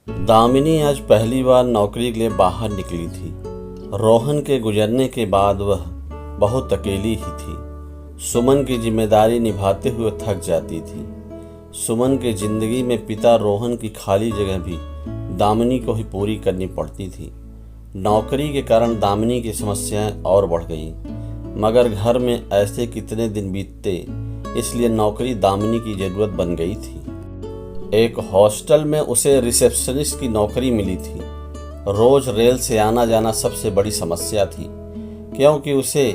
दामिनी आज पहली बार नौकरी के लिए बाहर निकली थी। रोहन के गुजरने के बाद वह बहुत अकेली ही थी। सुमन की जिम्मेदारी निभाते हुए थक जाती थी। सुमन के जिंदगी में पिता रोहन की खाली जगह भी दामिनी को ही पूरी करनी पड़ती थी। नौकरी के कारण दामिनी की समस्याएं और बढ़ गईं, मगर घर में ऐसे कितने दिन बीतते, इसलिए नौकरी दामिनी की जरूरत बन गई थी। एक हॉस्टल में उसे रिसेप्शनिस्ट की नौकरी मिली थी। रोज रेल से आना जाना सबसे बड़ी समस्या थी, क्योंकि उसे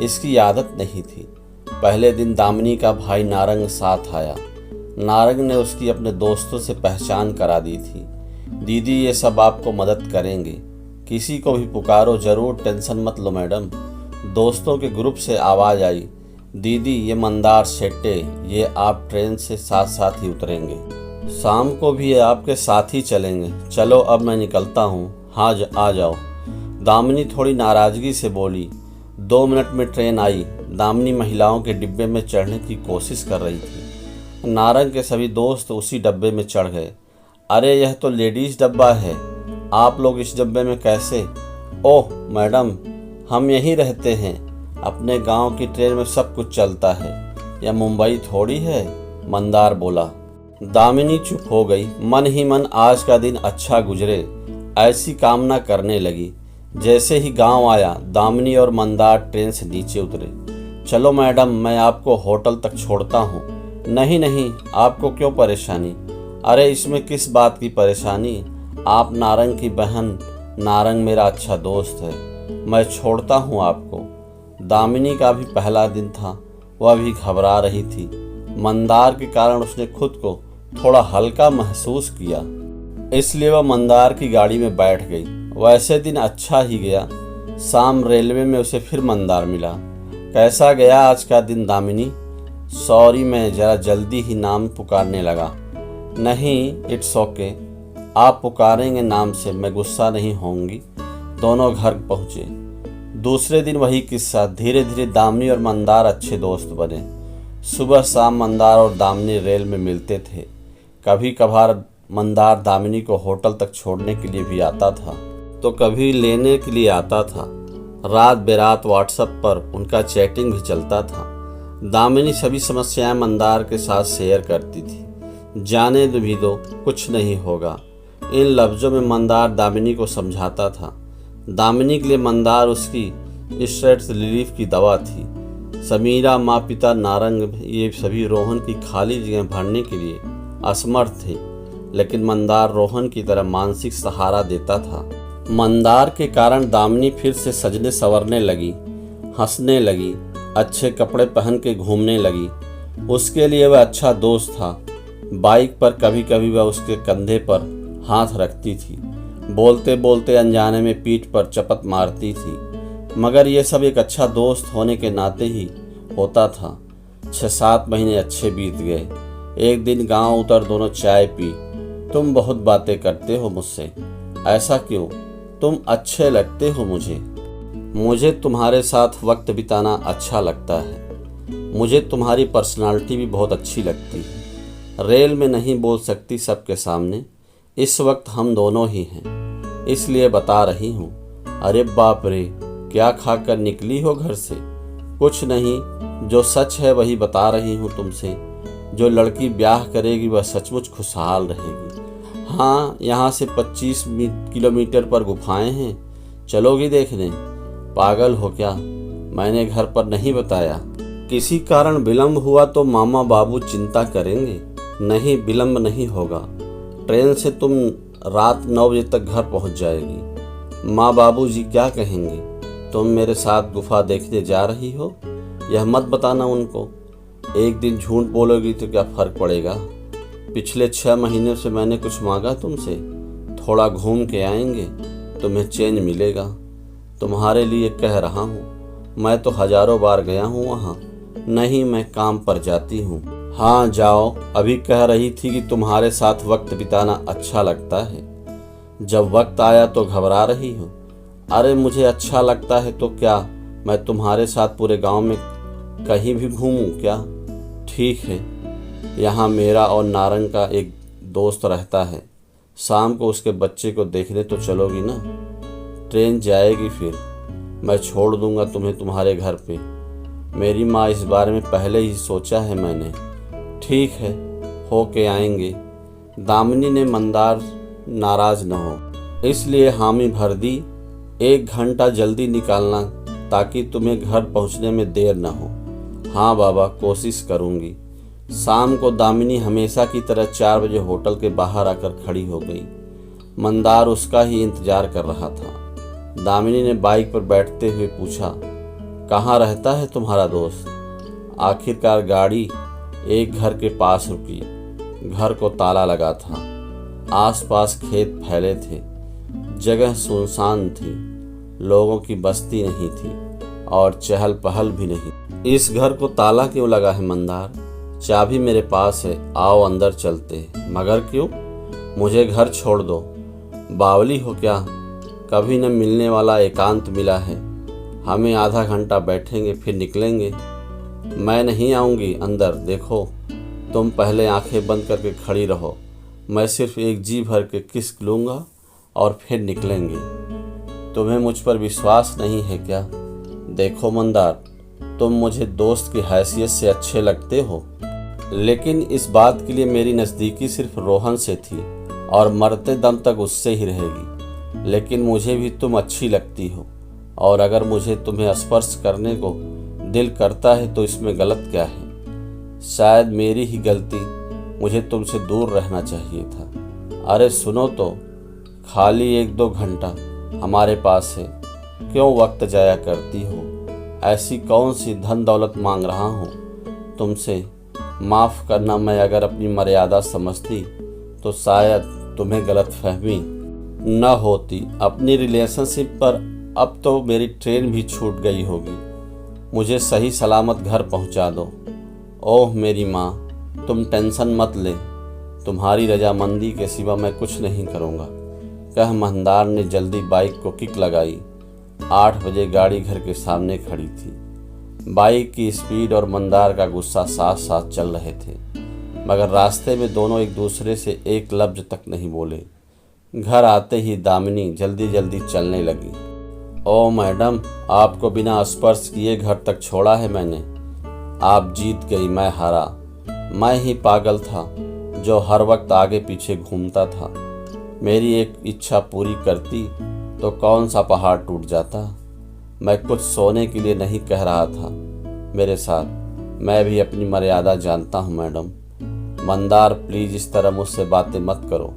इसकी आदत नहीं थी। पहले दिन दामिनी का भाई नारंग साथ आया। नारंग ने उसकी अपने दोस्तों से पहचान करा दी थी। दीदी, ये सब आपको मदद करेंगे, किसी को भी पुकारो जरूर, टेंशन मत लो मैडम। दोस्तों के ग्रुप से आवाज़ आई, दीदी ये मंदार शेट्टे, ये आप ट्रेन से साथ साथ ही उतरेंगे, शाम को भी ये आपके साथ ही चलेंगे। चलो अब मैं निकलता हूँ, हाँ आ जाओ। दामिनी थोड़ी नाराज़गी से बोली। 2 मिनट में ट्रेन आई। दामिनी महिलाओं के डिब्बे में चढ़ने की कोशिश कर रही थी। नारंग के सभी दोस्त उसी डब्बे में चढ़ गए। अरे यह तो लेडीज़ डब्बा है, आप लोग इस डब्बे में कैसे? ओह मैडम, हम यहीं रहते हैं, अपने गांव की ट्रेन में सब कुछ चलता है, यह मुंबई थोड़ी है, मंदार बोला। दामिनी चुप हो गई। मन ही मन आज का दिन अच्छा गुजरे ऐसी कामना करने लगी। जैसे ही गांव आया, दामिनी और मंदार ट्रेन से नीचे उतरे। चलो मैडम, मैं आपको होटल तक छोड़ता हूँ। नहीं नहीं, आपको क्यों परेशानी? अरे इसमें किस बात की परेशानी? आप नारंग की बहन, नारंग मेरा अच्छा दोस्त है, मैं छोड़ता हूँ आपको। दामिनी का भी पहला दिन था, वह भी घबरा रही थी। मंदार के कारण उसने खुद को थोड़ा हल्का महसूस किया, इसलिए वह मंदार की गाड़ी में बैठ गई। वैसे दिन अच्छा ही गया। शाम रेलवे में उसे फिर मंदार मिला। कैसा गया आज का दिन दामिनी? सॉरी, मैं जरा जल्दी ही नाम पुकारने लगा। नहीं, इट्स ओके, आप पुकारेंगे नाम से, मैं गुस्सा नहीं होंगी। दोनों घर पहुँचे। दूसरे दिन वही किस्सा। धीरे धीरे दामिनी और मंदार अच्छे दोस्त बने। सुबह शाम मंदार और दामिनी रेल में मिलते थे। कभी कभार मंदार दामिनी को होटल तक छोड़ने के लिए भी आता था, तो कभी लेने के लिए आता था। रात बेरात व्हाट्सएप पर उनका चैटिंग भी चलता था। दामिनी सभी समस्याएं मंदार के साथ शेयर करती थी। जाने भी दो, कुछ नहीं होगा, इन लफ्ज़ों में मंदार दामिनी को समझाता था। दामिनी के लिए मंदार उसकी स्ट्रेस रिलीफ की दवा थी। समीरा, माँ, पिता, नारंग, ये सभी रोहन की खाली जगह भरने के लिए असमर्थ थे, लेकिन मंदार रोहन की तरह मानसिक सहारा देता था। मंदार के कारण दामिनी फिर से सजने संवरने लगी, हंसने लगी, अच्छे कपड़े पहन के घूमने लगी। उसके लिए वह अच्छा दोस्त था। बाइक पर कभी कभी वह उसके कंधे पर हाथ रखती थी। बोलते बोलते अनजाने में पीठ पर चपत मारती थी, मगर ये सब एक अच्छा दोस्त होने के नाते ही होता था। 6-7 महीने अच्छे बीत गए। एक दिन गांव उतर दोनों चाय पी। तुम बहुत बातें करते हो मुझसे, ऐसा क्यों? तुम अच्छे लगते हो मुझे तुम्हारे साथ वक्त बिताना अच्छा लगता है। मुझे तुम्हारी पर्सनालिटी भी बहुत अच्छी लगती है। रेल में नहीं बोल सकती सबके सामने, इस वक्त हम दोनों ही हैं, इसलिए बता रही हूँ। अरे बाप रे, क्या खाकर निकली हो घर से? कुछ नहीं, जो सच है वही बता रही हूँ तुमसे। जो लड़की ब्याह करेगी वह सचमुच खुशहाल रहेगी। हाँ, यहाँ से 25 किलोमीटर पर गुफाएं हैं, चलोगी देखने? पागल हो क्या? मैंने घर पर नहीं बताया। किसी कारण विलंब हुआ तो मामा बाबू चिंता करेंगे। नहीं, विलंब नहीं होगा। ट्रेन से तुम रात 9 बजे तक घर पहुँच जाएगी। माँ बाबू जी क्या कहेंगे? तुम मेरे साथ गुफा देखने जा रही हो, यह मत बताना उनको। एक दिन झूठ बोलोगी तो क्या फर्क पड़ेगा? पिछले 6 महीने से मैंने कुछ मांगा तुमसे? थोड़ा घूम के आएंगे, तुम्हें चैन मिलेगा। तुम्हारे लिए कह रहा हूँ, मैं तो हजारों बार गया हूँ वहाँ। नहीं, मैं काम पर जाती हूँ। हाँ जाओ। अभी कह रही थी कि तुम्हारे साथ वक्त बिताना अच्छा लगता है, जब वक्त आया तो घबरा रही हो। अरे मुझे अच्छा लगता है तो क्या मैं तुम्हारे साथ पूरे गांव में कहीं भी घूमूं क्या? ठीक है, यहाँ मेरा और नारंग का एक दोस्त रहता है, शाम को उसके बच्चे को देखने तो चलोगी ना? ट्रेन जाएगी फिर मैं छोड़ दूंगा तुम्हें तुम्हारे घर पे। मेरी माँ, इस बारे में पहले ही सोचा है मैंने। ठीक है, हो के आएंगे। दामिनी ने मंदार नाराज न हो इसलिए हामी भर दी। 1 घंटा जल्दी निकालना ताकि तुम्हें घर पहुंचने में देर न हो। हाँ बाबा, कोशिश करूंगी। शाम को दामिनी हमेशा की तरह 4 बजे होटल के बाहर आकर खड़ी हो गई। मंदार उसका ही इंतजार कर रहा था। दामिनी ने बाइक पर बैठते हुए पूछा, कहाँ रहता है तुम्हारा दोस्त? आखिरकार गाड़ी एक घर के पास रुकी। घर को ताला लगा था। आसपास खेत फैले थे। जगह सुनसान थी। लोगों की बस्ती नहीं थी और चहल पहल भी नहीं। इस घर को ताला क्यों लगा है मंदार? चाबी मेरे पास है, आओ अंदर चलते। मगर क्यों? मुझे घर छोड़ दो। बावली हो क्या? कभी न मिलने वाला एकांत मिला है। हमें आधा घंटा बैठेंगे फिर निकलेंगे। मैं नहीं आऊँगी अंदर। देखो, तुम पहले आंखें बंद करके खड़ी रहो। मैं सिर्फ एक जी भर के किस लूँगा और फिर निकलेंगे। तुम्हें मुझ पर विश्वास नहीं है क्या? देखो मंदार, तुम मुझे दोस्त की हैसियत से अच्छे लगते हो, लेकिन इस बात के लिए मेरी नज़दीकी सिर्फ रोहन से थी और मरते दम तक उससे ही रहेगी। लेकिन मुझे भी तुम अच्छी लगती हो और अगर मुझे तुम्हें स्पर्श करने को दिल करता है तो इसमें गलत क्या है? शायद मेरी ही गलती, मुझे तुमसे दूर रहना चाहिए था। अरे सुनो तो, खाली 1-2 घंटा हमारे पास है। क्यों वक्त जाया करती हो? ऐसी कौन सी धन दौलत मांग रहा हूँ तुमसे? माफ़ करना, मैं अगर अपनी मर्यादा समझती तो शायद तुम्हें गलतफहमी न होती। अपनी रिलेशनशिप पर अब तो मेरी ट्रेन भी छूट गई होगी। मुझे सही सलामत घर पहुंचा दो। ओह मेरी माँ, तुम टेंशन मत ले। तुम्हारी रजामंदी के सिवा मैं कुछ नहीं करूँगा, कह मंदार ने जल्दी बाइक को किक लगाई। 8 बजे गाड़ी घर के सामने खड़ी थी। बाइक की स्पीड और मंदार का गुस्सा साथ साथ चल रहे थे, मगर रास्ते में दोनों एक दूसरे से एक लफ्ज तक नहीं बोले। घर आते ही दामिनी जल्दी जल्दी चलने लगी। ओ मैडम, आपको बिना स्पर्श किए घर तक छोड़ा है मैंने। आप जीत गई, मैं हारा। मैं ही पागल था जो हर वक्त आगे पीछे घूमता था। मेरी एक इच्छा पूरी करती तो कौन सा पहाड़ टूट जाता। मैं कुछ सोने के लिए नहीं कह रहा था मेरे साथ। मैं भी अपनी मर्यादा जानता हूँ मैडम। मंदार, प्लीज़ इस तरह मुझसे बातें मत करो।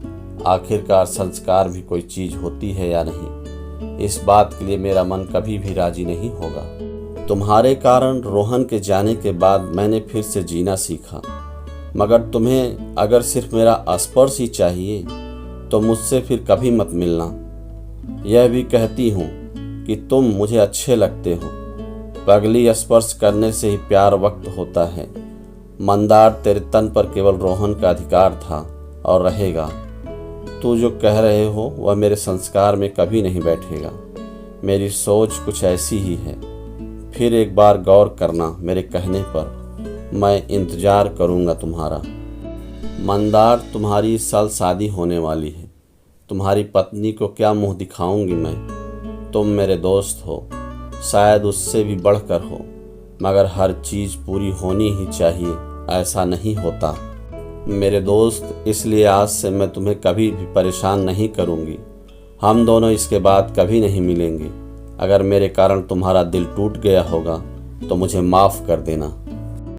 आखिरकार संस्कार भी कोई चीज़ होती है या नहीं, इस बात के लिए मेरा मन कभी भी राजी नहीं होगा। तुम्हारे कारण रोहन के जाने के बाद मैंने फिर से जीना सीखा, मगर तुम्हें अगर सिर्फ मेरा स्पर्श ही चाहिए तो मुझसे फिर कभी मत मिलना। यह भी कहती हूँ कि तुम मुझे अच्छे लगते हो। पगली, स्पर्श करने से ही प्यार वक्त होता है। मंदार, तेरे तन पर केवल रोहन का अधिकार था और रहेगा। तू जो कह रहे हो वह मेरे संस्कार में कभी नहीं बैठेगा। मेरी सोच कुछ ऐसी ही है। फिर एक बार गौर करना मेरे कहने पर। मैं इंतजार करूँगा तुम्हारा। मंदार, तुम्हारी इस साल शादी होने वाली है। तुम्हारी पत्नी को क्या मुंह दिखाऊंगी मैं? तुम मेरे दोस्त हो, शायद उससे भी बढ़कर हो, मगर हर चीज़ पूरी होनी ही चाहिए, ऐसा नहीं होता मेरे दोस्त। इसलिए आज से मैं तुम्हें कभी भी परेशान नहीं करूंगी। हम दोनों इसके बाद कभी नहीं मिलेंगे। अगर मेरे कारण तुम्हारा दिल टूट गया होगा तो मुझे माफ़ कर देना।